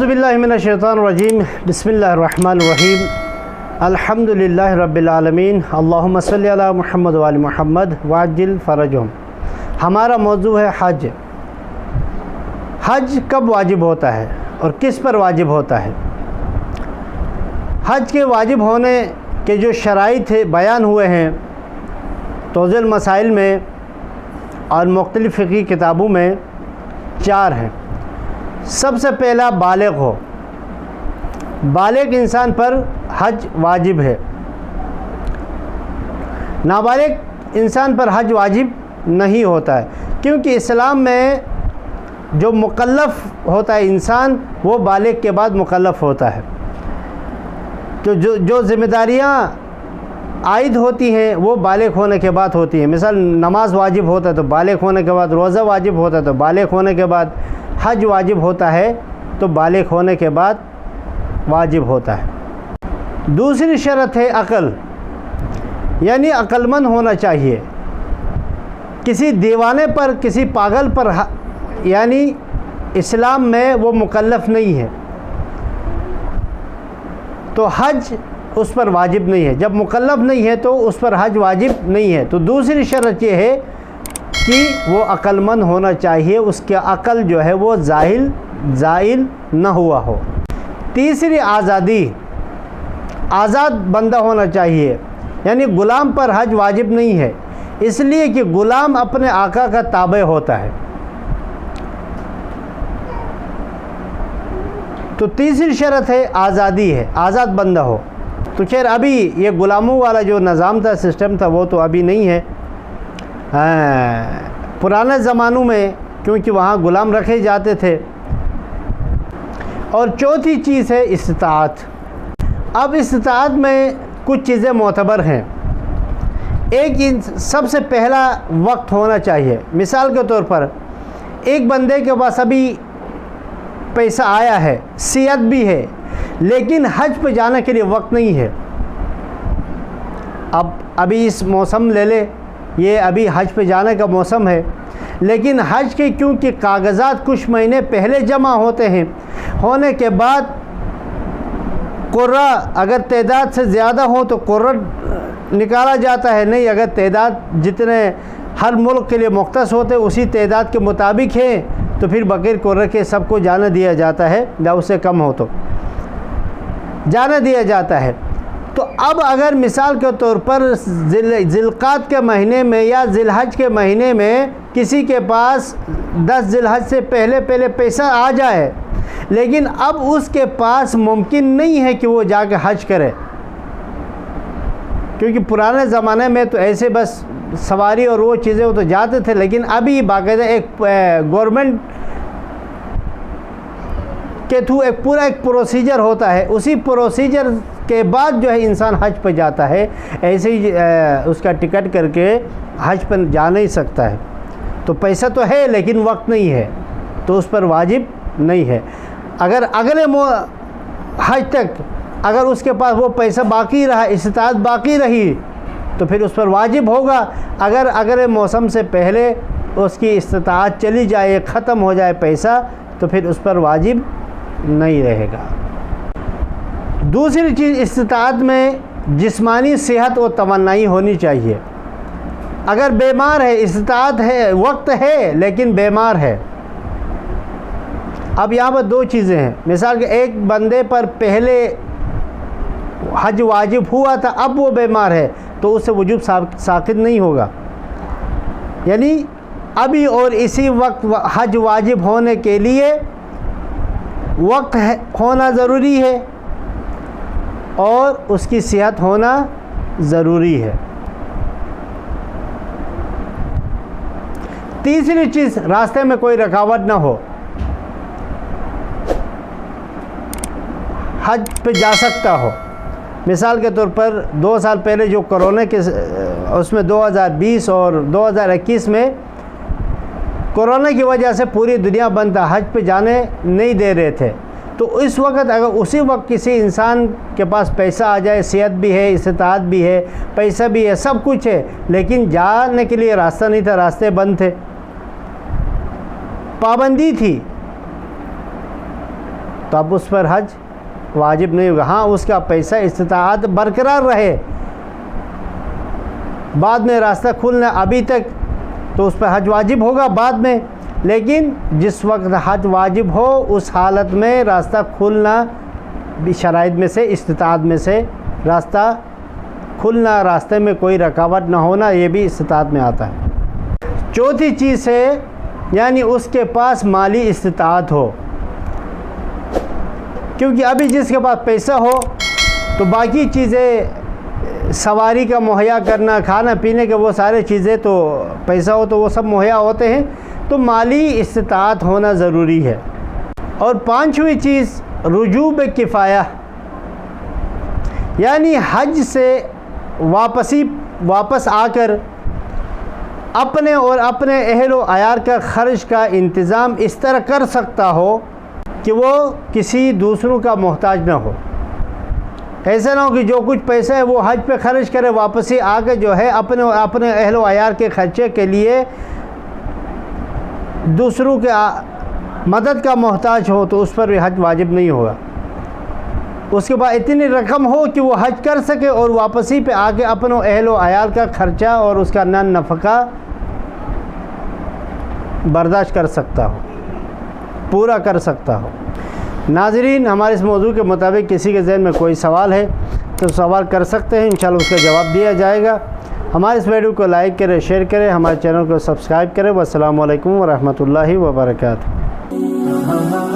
باللہ من الشیطان الرجیم بسم اللہ الرحمن الرحیم الحمدللہ رب العالمین اللہم صلی علی محمد وآل محمد وعجل فرجہم۔ ہمارا موضوع ہے حج۔ حج کب واجب ہوتا ہے اور کس پر واجب ہوتا ہے؟ حج کے واجب ہونے کے جو شرائط بیان ہوئے ہیں توضیح المسائل میں اور مختلف فقہی کتابوں میں 4 ہیں۔ سب سے پہلا بالغ ہو۔ بالغ انسان پر حج واجب ہے۔ نابالغ انسان پر حج واجب نہیں ہوتا ہے، کیونکہ اسلام میں جو مکلف ہوتا ہے انسان وہ بالغ کے بعد مکلف ہوتا ہے۔ جو ذمہ داریاں عائد ہوتی ہیں وہ بالغ ہونے کے بعد ہوتی ہیں۔ مثال نماز واجب ہوتا ہے تو بالغ ہونے کے بعد، روزہ واجب ہوتا ہے تو بالغ ہونے کے بعد، حج واجب ہوتا ہے تو بالغ ہونے کے بعد واجب ہوتا ہے۔ دوسری شرط ہے عقل، یعنی عقل مند ہونا چاہیے۔ کسی دیوانے پر، کسی پاگل پر یعنی اسلام میں وہ مکلف نہیں ہے تو حج اس پر واجب نہیں ہے۔ جب مکلف نہیں ہے تو اس پر حج واجب نہیں ہے۔ تو دوسری شرط یہ ہے کہ وہ عقل مند ہونا چاہیے، اس کی عقل جو ہے وہ زائل نہ ہوا ہو۔ تیسری آزادی، آزاد بندہ ہونا چاہیے، یعنی غلام پر حج واجب نہیں ہے، اس لیے کہ غلام اپنے آقا کا تابع ہوتا ہے۔ تو تیسری شرط ہے آزادی ہے، آزاد بندہ ہو۔ تو خیر ابھی یہ غلاموں والا جو نظام تھا، سسٹم تھا، وہ تو ابھی نہیں ہے۔ پرانے زمانوں میں کیونکہ وہاں غلام رکھے جاتے تھے۔ اور چوتھی چیز ہے استطاعت۔ اب استطاعت میں کچھ چیزیں معتبر ہیں۔ ایک سب سے پہلا وقت ہونا چاہیے۔ مثال کے طور پر ایک بندے کے پاس ابھی پیسہ آیا ہے، صحت بھی ہے، لیکن حج پہ جانے کے لیے وقت نہیں ہے۔ ابھی اس موسم لے لے، یہ ابھی حج پہ جانے کا موسم ہے، لیکن حج کے کیونکہ کاغذات کچھ مہینے پہلے جمع ہوتے ہیں، ہونے کے بعد قرہ اگر تعداد سے زیادہ ہو تو قرہ نکالا جاتا ہے، نہیں اگر تعداد جتنے ہر ملک کے لیے مختص ہوتے اسی تعداد کے مطابق ہیں تو پھر بغیر قرہ کے سب کو جانے دیا جاتا ہے، یا اس سے کم ہو تو جانے دیا جاتا ہے۔ تو اب اگر مثال کے طور پر ذی القعدہ کے مہینے میں یا ذی الحج کے مہینے میں کسی کے پاس 10 ذی الحج سے پہلے پیسہ آ جائے، لیکن اب اس کے پاس ممکن نہیں ہے کہ وہ جا کے حج کرے، کیونکہ پرانے زمانے میں تو ایسے بس سواری اور وہ چیزیں وہ تو جاتے تھے، لیکن ابھی باقاعدہ ایک گورنمنٹ کے تھرو ایک پروسیجر ہوتا ہے، اسی پروسیجر کے بعد جو ہے انسان حج پہ جاتا ہے۔ ایسے ہی اس کا ٹکٹ کر کے حج پہ جا نہیں سکتا ہے۔ تو پیسہ تو ہے لیکن وقت نہیں ہے تو اس پر واجب نہیں ہے۔ اگر اگلے حج تک اگر اس کے پاس وہ پیسہ باقی رہا، استطاعت باقی رہی تو پھر اس پر واجب ہوگا۔ اگر اگلے موسم سے پہلے اس کی استطاعت چلی جائے، ختم ہو جائے پیسہ، تو پھر اس پر واجب نہیں رہے گا۔ دوسری چیز، استطاعت میں جسمانی صحت و توانائی ہونی چاہیے۔ اگر بیمار ہے، استطاعت ہے، وقت ہے لیکن بیمار ہے۔ اب یہاں پر 2 چیزیں ہیں۔ مثال کہ ایک بندے پر پہلے حج واجب ہوا تھا، اب وہ بیمار ہے تو اس سے وجوب ساقط نہیں ہوگا، یعنی ابھی اور اسی وقت حج واجب ہونے کے لیے وقت ہونا ضروری ہے اور اس کی صحت ہونا ضروری ہے۔ تیسری چیز، راستے میں کوئی رکاوٹ نہ ہو، حج پہ جا سکتا ہو۔ مثال کے طور پر 2 سال پہلے جو کرونا کے اس میں 2020 اور 2021 میں کرونا کی وجہ سے پوری دنیا بند تھا، حج پہ جانے نہیں دے رہے تھے۔ تو اس وقت اگر اسی وقت کسی انسان کے پاس پیسہ آ جائے، صحت بھی ہے، استطاعت بھی ہے، پیسہ بھی ہے، سب کچھ ہے، لیکن جانے کے لیے راستہ نہیں تھا، راستے بند تھے، پابندی تھی، تو اب اس پر حج واجب نہیں ہوگا. ہاں اس کا پیسہ استطاعت برقرار رہے, بعد میں راستہ کھلنا ابھی تک, تو اس پر حج واجب ہوگا بعد میں. لیکن جس وقت حج واجب ہو اس حالت میں راستہ کھلنا بھی شرائط میں سے, استطاعت میں سے راستہ کھلنا, راستے میں کوئی رکاوٹ نہ ہونا, یہ بھی استطاعت میں آتا ہے. چوتھی چیز ہے یعنی اس کے پاس مالی استطاعت ہو, کیونکہ ابھی جس کے پاس پیسہ ہو تو باقی چیزیں سواری کا مہیا کرنا, کھانا پینے کے وہ سارے چیزیں تو پیسہ ہو تو وہ سب مہیا ہوتے ہیں, تو مالی استطاعت ہونا ضروری ہے. اور پانچویں چیز رجوع کفایہ, یعنی حج سے واپس آ کر اپنے اور اپنے اہل و عیال کا خرچ کا انتظام اس طرح کر سکتا ہو کہ وہ کسی دوسروں کا محتاج نہ ہو. ایسا نہ ہو کہ جو کچھ پیسہ ہے وہ حج پہ خرچ کرے, واپسی آ کے جو ہے اپنے اہل و عیال کے خرچے کے لیے دوسروں کے مدد کا محتاج ہو, تو اس پر بھی حج واجب نہیں ہوگا. اس کے بعد اتنی رقم ہو کہ وہ حج کر سکے اور واپسی پہ آ کے اپنے اہل و عیال کا خرچہ اور اس کا نفقہ برداشت کر سکتا ہو, پورا کر سکتا ہو. ناظرین, ہمارے اس موضوع کے مطابق کسی کے ذہن میں کوئی سوال ہے تو سوال کر سکتے ہیں, انشاءاللہ اس کا جواب دیا جائے گا. ہمارے اس ویڈیو کو لائک کریں, شیئر کریں, ہمارے چینل کو سبسکرائب کریں. والسلام علیکم ورحمۃ اللہ وبرکاتہ.